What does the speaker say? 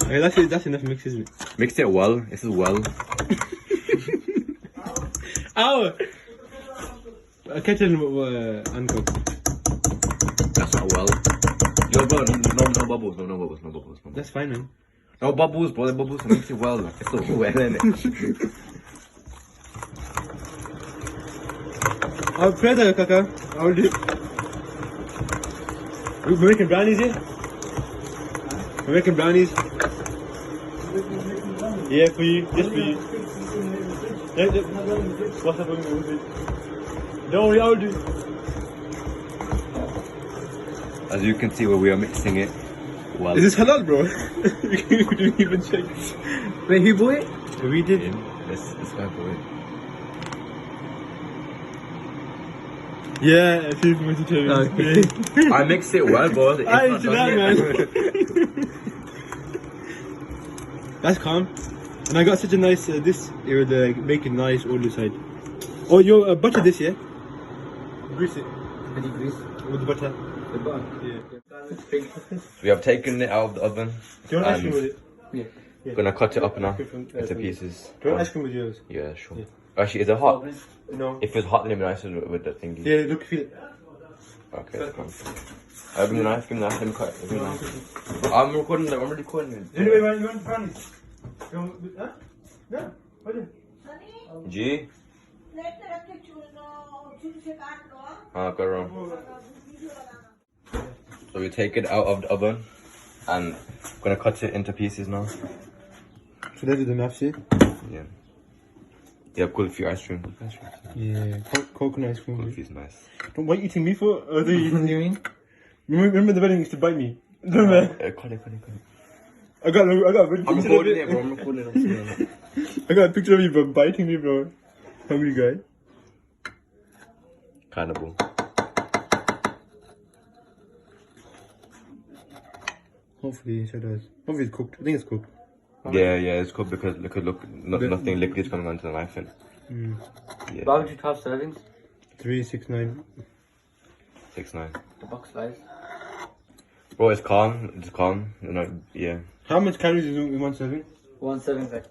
Okay, that's enough mix, isn't it? Mix it well. This is well. Ow! Kettle uncooked. That's not well. Yo, bro, no bubbles, no bubbles. That's fine, man. No bubbles, bro. The bubbles mix it well. It's so well, innit? I'll play the Kaka. I'll do. We're making brownies here? We're making brownies. Yeah, for you. Just for you. Yeah. What's up with me? Don't worry, I'll do. As you can see, where we are mixing it well. Is this halal, bro? We didn't even check. Wait, who bought it? We did. This guy for it. Yeah, a few vegetarians. Okay. I mixed it well, bro. It's I not did done that, yet. man. That's calm. And I got such a nice this. It would make it nice all the side. Oh, you butter this, yeah? Grease it Any grease? with the butter. The bar. Yeah. We have taken it out of the oven. Do you want ice cream with it? Yeah. Gonna cut it up now From- into from- pieces. Do you want ice cream with yours? Yeah, sure. Yeah. Actually, is it hot? No. If it's hot, then it'd be nicer with the thingy. Yeah, look, feel it. Okay, that's fine. Give me the knife, let me cut it. Give me the knife. I'm recording it. Anyway, man, you want brownies? You want, huh? No, what is it? G? Go wrong. So we take it out of the oven and gonna cut it into pieces now. Should I do the maths here? Yeah. Yeah, kulfi ice cream. Yeah, coconut ice cream. Kulfi is nice. What are you eating me for? Or are you What do you mean? remember the wedding used to bite me? Remember? Cut it. I got a good I'm picture of recording it. it, bro. I'm recording it. I got a picture of you, bro, biting me, bro. Hungry guy. Cannibal. Hopefully, it does. Hopefully, it's cooked. I think it's cooked. Yeah, it's cooked because nothing liquid is coming onto the knife. Yeah. Why would you 12 servings? 3, 6, 9. 6-9. The box size. Bro, it's calm. It's calm. Yeah. How much calories is in one serving? 1 serving like